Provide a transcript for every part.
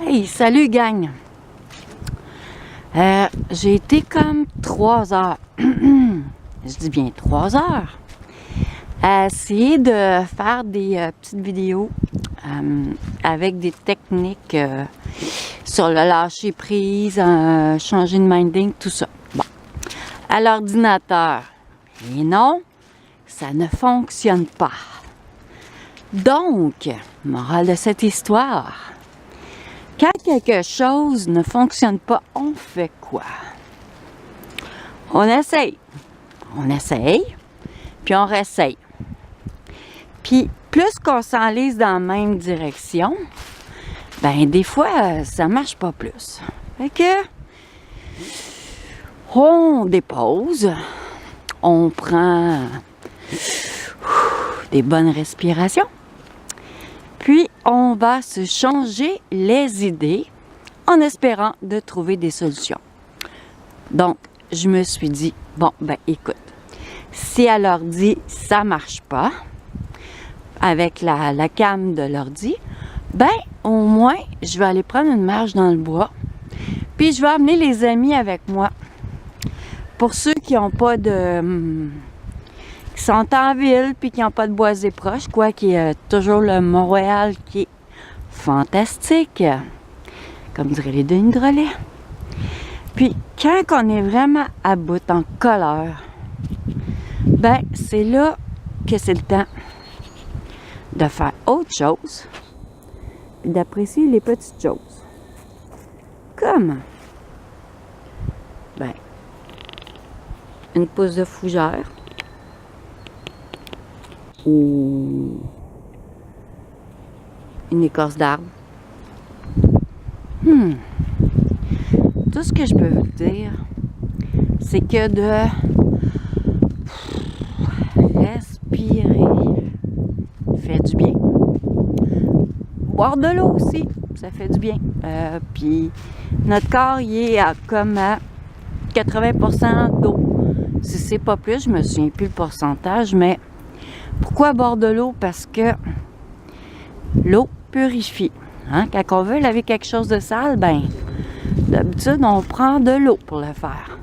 Hey, salut gang! J'ai été comme 3 heures, je dis bien 3 heures, à essayer de faire des petites vidéos avec des techniques sur le lâcher prise, changer de minding, tout ça. Bon, à l'ordinateur. Et non, ça ne fonctionne pas. Donc, morale de cette histoire, quand quelque chose ne fonctionne pas, on fait quoi? On essaye, puis on réessaye. Puis, plus qu'on s'enlise dans la même direction, ben des fois, ça marche pas plus. Fait que, on dépose, on prend des bonnes respirations, puis on va se changer les idées en espérant de trouver des solutions. Donc, je me suis dit, bon, ben écoute, si à l'ordi, ça marche pas, avec la cam de l'ordi, ben au moins, je vais aller prendre une marche dans le bois, puis je vais amener les amis avec moi. Pour ceux qui n'ont pas de... qui sont en ville, puis qui n'ont pas de boisé proche, quoi, qui est toujours le Montréal qui est fantastique, comme diraient les Denis Drolet. Puis, quand on est vraiment à bout, en colère, ben, c'est là que c'est le temps de faire autre chose, d'apprécier les petites choses. Comme, ben, une pousse de fougère, ou une écorce d'arbre. Tout ce que je peux vous dire, c'est que de respirer fait du bien. Boire de l'eau aussi, ça fait du bien. Puis notre corps, il est comme à 80% d'eau. Si c'est pas plus, je me souviens plus le pourcentage, mais pourquoi boire de l'eau? Parce que l'eau purifie. Hein? Quand on veut laver quelque chose de sale, ben d'habitude, on prend de l'eau pour le faire.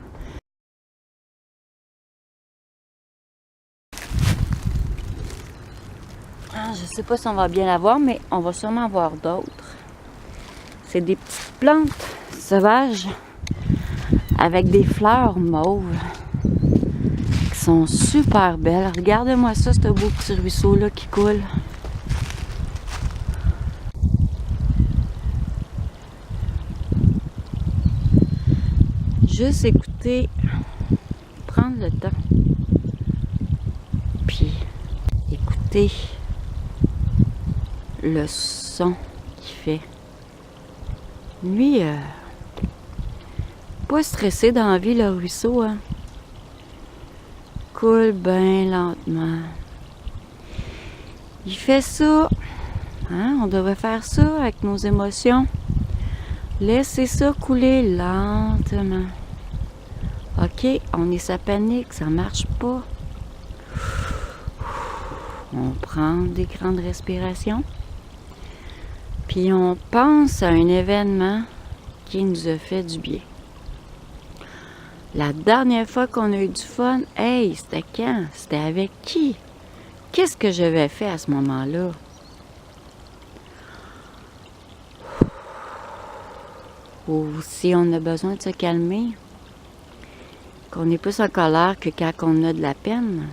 Je sais pas si on va bien la voir, mais on va sûrement voir d'autres. C'est des petites plantes sauvages avec des fleurs mauves qui sont super belles. Regardez-moi ça, ce beau petit ruisseau-là qui coule. Juste écouter, prendre le temps, puis écouter le son qu'il fait. Lui, pas stressé dans la vie, le ruisseau, hein. Coule bien lentement. Il fait ça, hein, on devrait faire ça avec nos émotions. Laissez ça couler lentement. OK, on est sa panique, ça marche pas. On prend des grandes respirations. Puis on pense à un événement qui nous a fait du bien. La dernière fois qu'on a eu du fun, hey, c'était quand? C'était avec qui? Qu'est-ce que j'avais fait à ce moment-là? Ou si on a besoin de se calmer, qu'on est plus en colère que quand on a de la peine,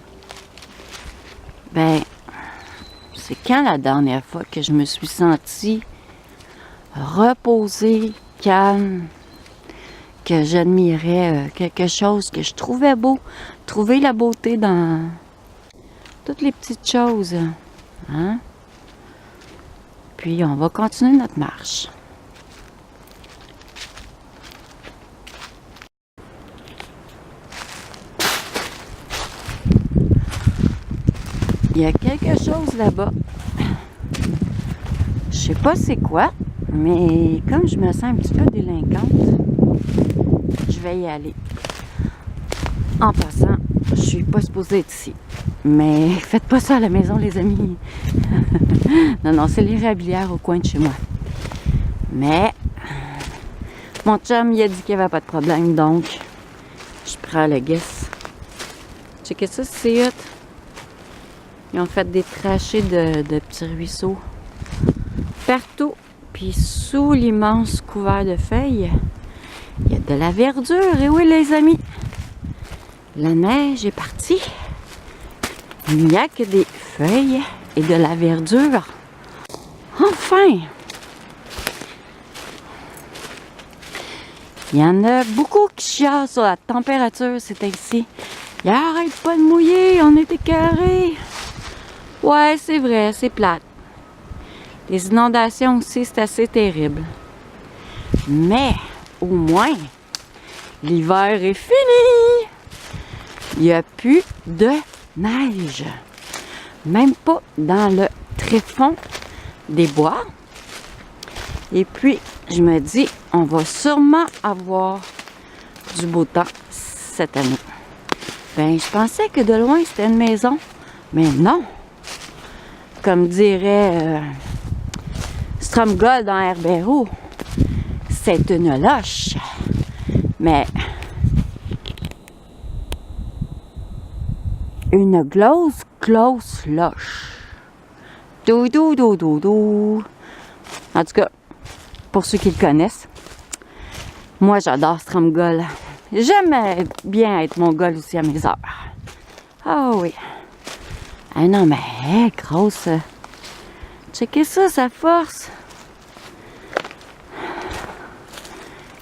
ben, c'est quand la dernière fois que je me suis sentie reposée, calme, que j'admirais quelque chose que je trouvais beau, trouver la beauté dans toutes les petites choses, hein? Puis on va continuer notre marche. Il y a quelque chose là-bas. Je sais pas c'est quoi, mais comme je me sens un petit peu délinquante, je vais y aller. En passant, je suis pas supposée être ici. Mais faites pas ça à la maison, les amis. Non, c'est l'érablière au coin de chez moi. Mais mon chum, il a dit qu'il n'y avait pas de problème, donc je prends le guess. Checkez ça, c'est hot. Ils ont fait des trachées de petits ruisseaux partout. Puis sous l'immense couvert de feuilles, il y a de la verdure. Et oui, les amis, la neige est partie. Il n'y a que des feuilles et de la verdure. Enfin! Il y en a beaucoup qui chialent sur la température, c'est ainsi. Il arrête pas de mouiller, on est écœurés. Ouais, c'est vrai, c'est plate. Les inondations aussi, c'est assez terrible. Mais, au moins, l'hiver est fini! Il n'y a plus de neige. Même pas dans le tréfonds des bois. Et puis, je me dis, on va sûrement avoir du beau temps cette année. Ben, je pensais que de loin, c'était une maison. Mais non! Comme dirait Stromgold dans Herbero, c'est une loche. Mais une grosse loche. Dou. En tout cas, pour ceux qui le connaissent, moi j'adore Stromgold. J'aime bien être mongol aussi à mes heures. Ah oui. Ah non, mais grosse. Checkez ça, sa force.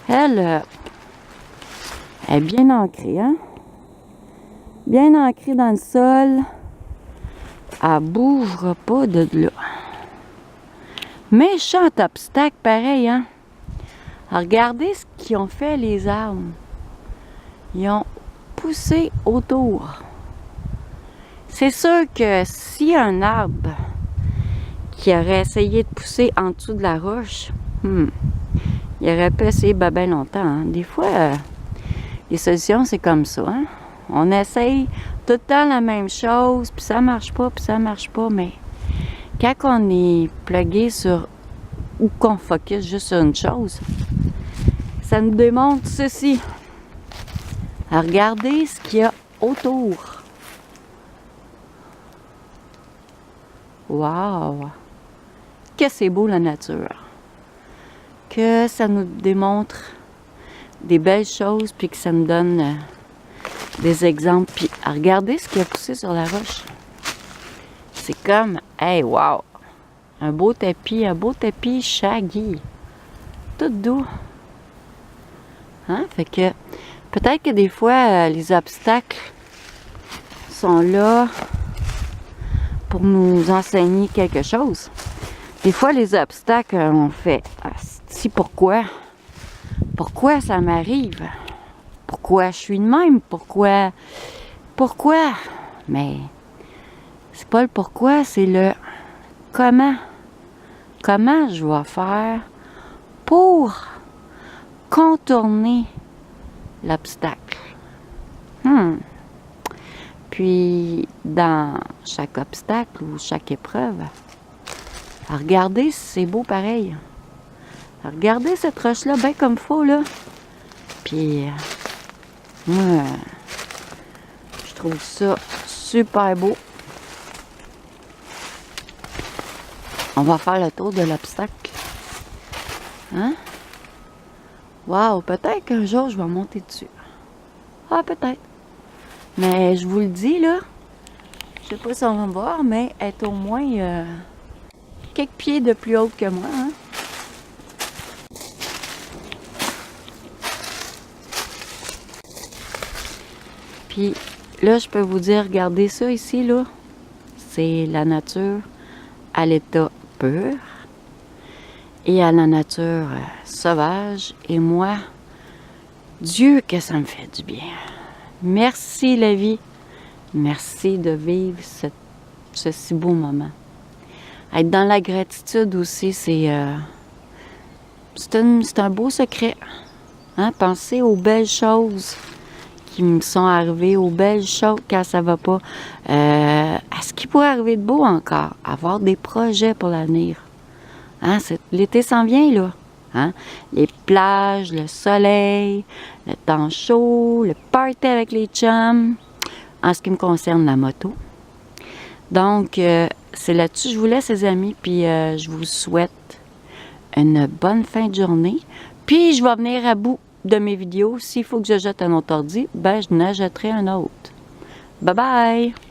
Elle est bien ancrée, hein? Bien ancrée dans le sol. Elle bougera pas de là. Méchant obstacle pareil, hein? Regardez ce qu'ils ont fait les arbres. Ils ont poussé autour. C'est sûr que si un arbre qui aurait essayé de pousser en dessous de la roche, il aurait pu essayer ben longtemps. Hein? Des fois, les solutions, c'est comme ça. Hein? On essaye tout le temps la même chose, puis ça marche pas, mais quand on est plugué sur ou qu'on focus juste sur une chose, ça nous démontre ceci. Regardez ce qu'il y a autour. Wow! Que c'est beau la nature. Que ça nous démontre des belles choses, puis que ça nous donne des exemples. Puis regardez ce qui a poussé sur la roche. C'est comme, hey, wow! Un beau tapis shaggy. Tout doux. Hein? Fait que peut-être que des fois, les obstacles sont là pour nous enseigner quelque chose. Des fois, les obstacles, on fait si pourquoi? Pourquoi ça m'arrive? Pourquoi je suis de même? Pourquoi? Mais c'est pas le pourquoi, c'est le comment. Comment je vais faire pour contourner l'obstacle? Puis, dans chaque obstacle ou chaque épreuve, regardez si c'est beau pareil. Regardez cette roche-là bien comme faut, là. Puis, moi, je trouve ça super beau. On va faire le tour de l'obstacle. Hein? Wow, peut-être qu'un jour, je vais monter dessus. Ah, peut-être. Mais je vous le dis, là, je sais pas si on va me voir, mais elle est au moins quelques pieds de plus haute que moi. Hein? Puis là, je peux vous dire, regardez ça ici, là. C'est la nature à l'état pur et à la nature sauvage. Et moi, Dieu que ça me fait du bien. Merci la vie. Merci de vivre ce si beau moment. Être dans la gratitude aussi, c'est un beau secret. Hein? Pensez aux belles choses qui me sont arrivées, aux belles choses quand ça va pas. À ce qui pourrait arriver de beau encore. Avoir des projets pour l'avenir. Hein? L'été s'en vient, là. Hein? Les plages, le soleil, le temps chaud, le party avec les chums, en ce qui me concerne la moto. Donc, c'est là-dessus que je vous laisse, les amis, puis je vous souhaite une bonne fin de journée. Puis, je vais venir à bout de mes vidéos. S'il faut que je jette un autre ordi, ben, je n'achèterai un autre. Bye bye!